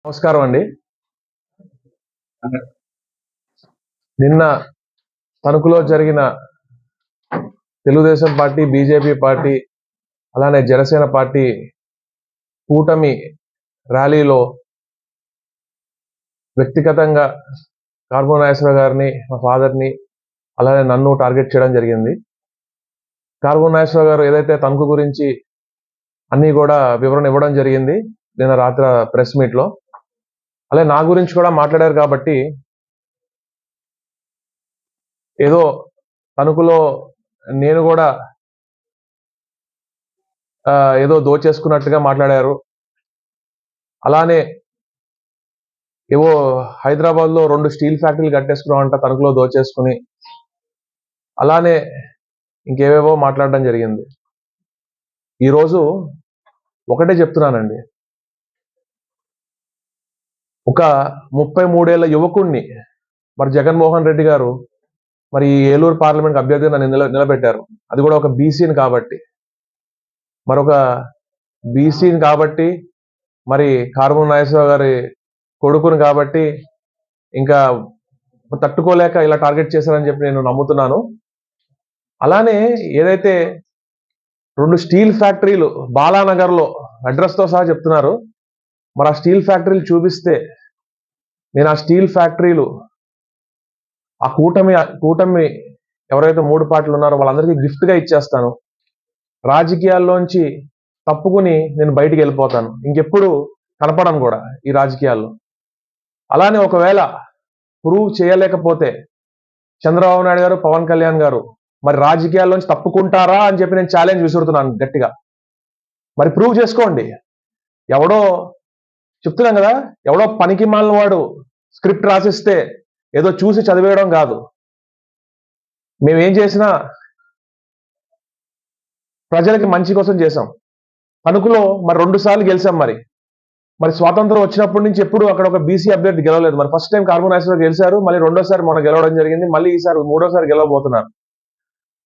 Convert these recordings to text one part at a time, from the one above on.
నమస్కారం అండి. నిన్న తణుకులో జరిగిన తెలుగుదేశం పార్టీ, బీజేపీ పార్టీ, అలానే జనసేన పార్టీ కూటమి ర్యాలీలో వ్యక్తిగతంగా కార్బో నాగేశ్వరరావు గారిని, మా ఫాదర్ని, అలానే నన్ను టార్గెట్ చేయడం జరిగింది. కార్బో నాగేశ్వరరావు గారు ఏదైతే తణుకు గురించి అన్నీ కూడా వివరణ ఇవ్వడం జరిగింది నిన్న రాత్రి ప్రెస్ మీట్లో. అలాగే నా గురించి కూడా మాట్లాడారు కాబట్టి ఏదో తణుకులో నేను కూడా ఏదో దోచేసుకున్నట్టుగా మాట్లాడారు. అలానే ఏవో హైదరాబాద్లో 2 స్టీల్ ఫ్యాక్టరీలు కట్టేసుకున్నామంట తణుకులో దోచేసుకుని, అలానే ఇంకేవేవో మాట్లాడడం జరిగింది. ఈరోజు ఒకటే చెప్తున్నానండి, ఒక 33 ఏళ్ల యువకుణ్ణి మరి జగన్మోహన్ రెడ్డి గారు మరి ఏలూరు పార్లమెంట్ అభ్యర్థిగా నన్ను నిలబెట్టారు. అది కూడా ఒక బీసీని కాబట్టి, మరొక బీసీని కాబట్టి, మరి కార్బో నాగేశ్వరరావు గారి కొడుకుని కాబట్టి ఇంకా తట్టుకోలేక ఇలా టార్గెట్ చేశారని చెప్పి నేను నమ్ముతున్నాను. అలానే ఏదైతే 2 స్టీల్ ఫ్యాక్టరీలు బాలానగర్లో అడ్రస్తో సహా చెప్తున్నారు, మరి ఆ స్టీల్ ఫ్యాక్టరీలు చూపిస్తే నేను ఆ స్టీల్ ఫ్యాక్టరీలు ఆ కూటమి ఎవరైతే 3 పార్టీలు ఉన్నారో వాళ్ళందరికీ గిఫ్ట్గా ఇచ్చేస్తాను. రాజకీయాల్లోంచి తప్పుకుని నేను బయటికి వెళ్ళిపోతాను, ఇంకెప్పుడు కనపడను కూడా ఈ రాజకీయాల్లో. అలానే ఒకవేళ ప్రూవ్ చేయలేకపోతే చంద్రబాబు నాయుడు గారు, పవన్ కళ్యాణ్ గారు మరి రాజకీయాల్లోంచి తప్పుకుంటారా అని చెప్పి నేను ఛాలెంజ్ విసురుతున్నాను గట్టిగా. మరి ప్రూవ్ చేసుకోండి. ఎవడో చెప్తున్నాం కదా, ఎవడో పనికి మాలిన వాడు స్క్రిప్ట్ రాసిస్తే ఏదో చూసి చదివేయడం కాదు. మేమేం చేసినా ప్రజలకి మంచి కోసం చేసాం. తణుకులో మరి 2 సార్లు గెలిచాం. మరి స్వాతంత్రం వచ్చినప్పటి నుంచి ఎప్పుడు అక్కడ ఒక బీసీ అభ్యర్థి గెలవలేదు. మరి ఫస్ట్ టైం కార్బో నాగేశ్వరరావు గెలిచారు, మళ్ళీ రెండోసారి మొన్న గెలవడం జరిగింది, మళ్ళీ ఈసారి 3వ సారి గెలవబోతున్నారు.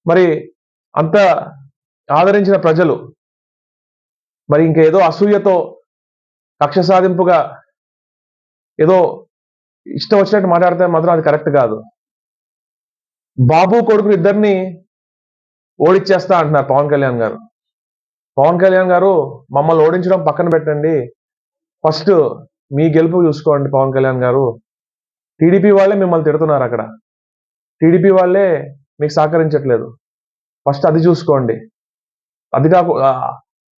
మరి అంత ఆదరించిన ప్రజలు మరి ఇంకేదో అసూయతో కక్ష సాధింపుగా ఏదో ఇష్టం వచ్చినట్టు మాట్లాడితే మాత్రం అది కరెక్ట్ కాదు. బాబు కొడుకు ఇద్దరిని ఓడించేస్తా అంటున్నారు పవన్ కళ్యాణ్ గారు. పవన్ కళ్యాణ్ గారు మమ్మల్ని ఓడించడం పక్కన పెట్టండి, ఫస్ట్ మీ గెలుపు చూసుకోండి. పవన్ కళ్యాణ్ గారు, టీడీపీ వాళ్ళే మిమ్మల్ని తిడుతున్నారు, అక్కడ టీడీపీ వాళ్ళే మీకు సహకరించట్లేదు, ఫస్ట్ అది చూసుకోండి.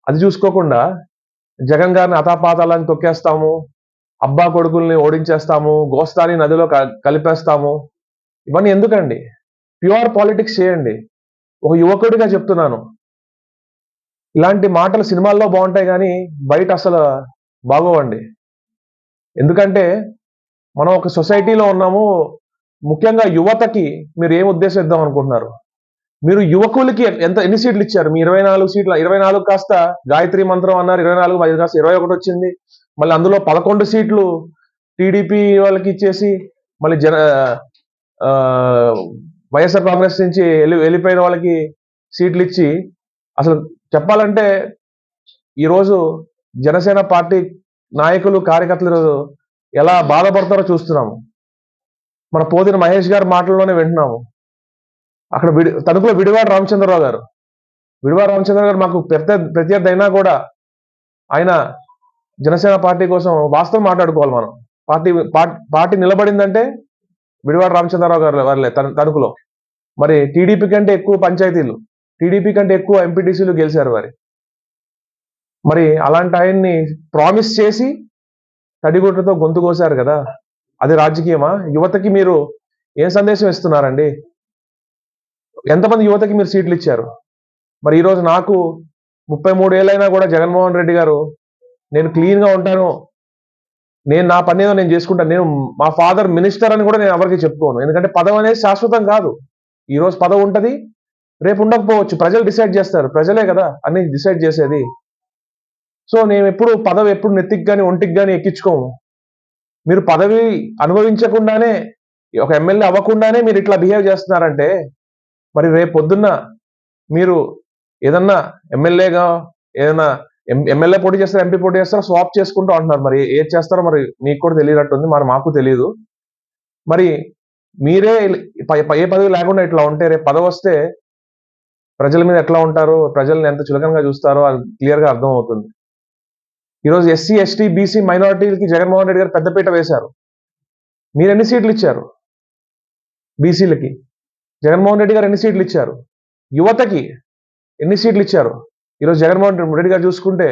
అది చూసుకోకుండా జగన్ గారిని అతాపాతాలని తొక్కేస్తాము, అబ్బా కొడుకుల్ని ఓడించేస్తాము, గోస్తాని నదిలో కలిపేస్తాము, ఇవన్నీ ఎందుకండి? ప్యూర్ పాలిటిక్స్ చేయండి. ఒక యువకుడిగా చెప్తున్నాను, ఇలాంటి మాటలు సినిమాల్లో బాగుంటాయి కానీ బయట అసలు బాగోవండి. ఎందుకంటే మనం ఒక సొసైటీలో ఉన్నాము. ముఖ్యంగా యువతకి మీరు ఏం ఉద్దేశిద్దాం అనుకుంటున్నారు? మీరు యువకులకి ఎన్ని సీట్లు ఇచ్చారు? మీ 24 సీట్ల 24 కాస్త గాయత్రి మంత్రం అన్నారు, 24 కాస్త 21 వచ్చింది. మళ్ళీ అందులో 11 సీట్లు టీడీపీ వాళ్ళకి ఇచ్చేసి మళ్ళీ వైఎస్ఆర్ కాంగ్రెస్ నుంచి వెళ్ళిపోయిన వాళ్ళకి సీట్లు ఇచ్చి, అసలు చెప్పాలంటే ఈరోజు జనసేన పార్టీ నాయకులు, కార్యకర్తలు ఎలా బాధపడతారో చూస్తున్నాము. మన పోతిన మహేష్ గారి మాటల్లోనే వింటున్నాము. అక్కడ తణుకులో విడివాడ రామచంద్రరావు గారు మాకు ప్రత్యర్థి అయినా కూడా ఆయన జనసేన పార్టీ కోసం వాస్తవం మాట్లాడుకోవాలి. మనం పార్టీ నిలబడిందంటే విడివాడ రామచంద్రరావు గారు వారిలే తణుకులో. మరి టీడీపీ కంటే ఎక్కువ పంచాయతీలు, టీడీపీ కంటే ఎక్కువ ఎంపీటీసీలు గెలిచారు మరి అలాంటి ఆయన్ని ప్రామిస్ చేసి తడిగుడ్డతో గొంతు కోసారు కదా, అది రాజకీయమా? యువతకి మీరు ఏం సందేశం ఇస్తున్నారండి? ఎంతమంది యువతకి మీరు సీట్లు ఇచ్చారు? మరి ఈరోజు నాకు 33 ఏళ్ళైనా కూడా జగన్మోహన్ రెడ్డి గారు నేను క్లీన్గా ఉంటాను, నేను నా పని ఏదో నేను చేసుకుంటాను, నేను మా ఫాదర్ మినిస్టర్ అని కూడా నేను ఎవరికి చెప్పుకోను. ఎందుకంటే పదవి అనేది శాశ్వతం కాదు. ఈరోజు పదవి ఉంటుంది, రేపు ఉండకపోవచ్చు. ప్రజలు డిసైడ్ చేస్తారు, ప్రజలే కదా అన్ని డిసైడ్ చేసేది. సో నేను పదవి ఎప్పుడు నెత్తికి కానీ ఒంటికి కానీ ఎక్కించుకోము. మీరు పదవి అనుభవించకుండానే, ఒక ఎమ్మెల్యే అవ్వకుండానే మీరు ఇట్లా బిహేవ్ చేస్తున్నారంటే మరి రేపు పొద్దున్న మీరు ఏదన్నా ఎమ్మెల్యేగా ఏదైనా ఎమ్మెల్యే పోటీ చేస్తారు, ఎంపీ పోటీ చేస్తారు, స్వాప్ చేసుకుంటూ అంటున్నారు. మరి ఏది చేస్తారో మరి మీకు కూడా తెలియనట్టుంది, మరి మాకు తెలియదు. మరి మీరే ఏ పదవి లేకుండా ఇట్లా ఉంటే రేపు పదవి వస్తే ప్రజల మీద ఎట్లా ఉంటారో, ప్రజల్ని ఎంత చులకనగా చూస్తారో అది క్లియర్ గా అర్థం అవుతుంది. ఈరోజు ఎస్సీ, ఎస్టీ, బీసీ, మైనారిటీలకి జగన్మోహన్ రెడ్డి గారు పెద్దపీట వేశారు. మీరు ఎన్ని సీట్లు ఇచ్చారు? బీసీలకి జగన్మోహన్ రెడ్డి గారు ఎన్ని సీట్లు ఇచ్చారు? యువతకి ఎన్ని సీట్లు ఇచ్చారు? ఈరోజు జగన్మోహన్ రెడ్డి గారు చూసుకుంటే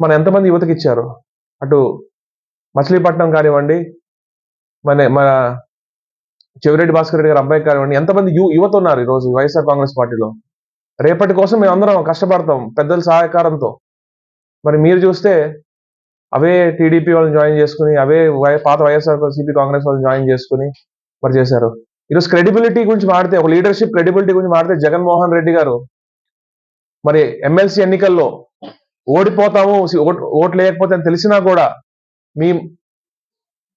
మన ఎంతమంది యువతకి ఇచ్చారు? అటు మచిలీపట్నం కానివ్వండి, మన చెవిరెడ్డి భాస్కర్ రెడ్డి గారు అబ్బాయి కానివ్వండి, ఎంతమంది యువత ఉన్నారు ఈరోజు వైఎస్ఆర్ కాంగ్రెస్ పార్టీలో. రేపటి కోసం మేము అందరం కష్టపడతాం పెద్దల సహకారంతో. మరి మీరు చూస్తే అవే టీడీపీ వాళ్ళని జాయిన్ చేసుకుని, అవే పాత వైఎస్ఆర్ సిపి కాంగ్రెస్ వాళ్ళని జాయిన్ చేసుకుని మరి చేశారు. ఈరోజు క్రెడిబిలిటీ గురించి మాడితే, ఒక లీడర్షిప్ క్రెడిబిలిటీ గురించి మాడితే జగన్మోహన్ రెడ్డి గారు మరి ఎమ్మెల్సీ ఎన్నికల్లో ఓడిపోతాము, ఓట్లు లేకపోతే అని తెలిసినా కూడా మీ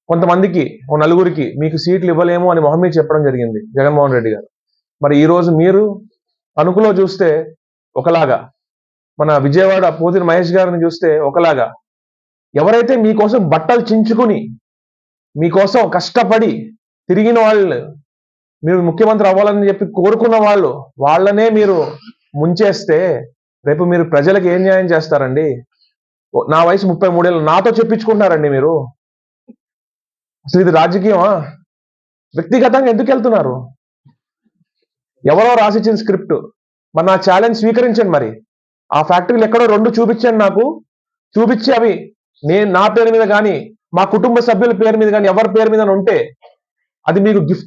కొంతమందికి, ఓ నలుగురికి మీకు సీట్లు ఇవ్వలేము అని మొహం మీద చెప్పడం జరిగింది జగన్మోహన్ రెడ్డి గారు. మరి ఈ రోజు మీరు తణుకులో చూస్తే ఒకలాగా, మన విజయవాడ పోతిన మహేష్ గారిని చూస్తే ఒకలాగా, ఎవరైతే మీకోసం బట్టలు చించుకుని మీకోసం కష్టపడి తిరిగిన వాళ్ళు, మీరు ముఖ్యమంత్రి అవ్వాలని చెప్పి కోరుకున్న వాళ్ళనే మీరు ముంచేస్తే రేపు మీరు ప్రజలకు ఏం న్యాయం చేస్తారండి? నా వయసు 33 ఏళ్ళు, నాతో చెప్పించుకుంటారండి మీరు? అసలు ఇది రాజకీయమా? వ్యక్తిగతంగా ఎందుకు వెళ్తున్నారు? ఎవరో రాసిచ్చిన స్క్రిప్ట్. మరి నా ఛాలెంజ్ స్వీకరించండి. మరి ఆ ఫ్యాక్టరీలు ఎక్కడో 2 చూపించండి నాకు. చూపించి అవి నా పేరు మీద కానీ, మా కుటుంబ సభ్యుల పేరు మీద కానీ, ఎవరి పేరు మీద ఉంటే అది మీకు గిఫ్ట్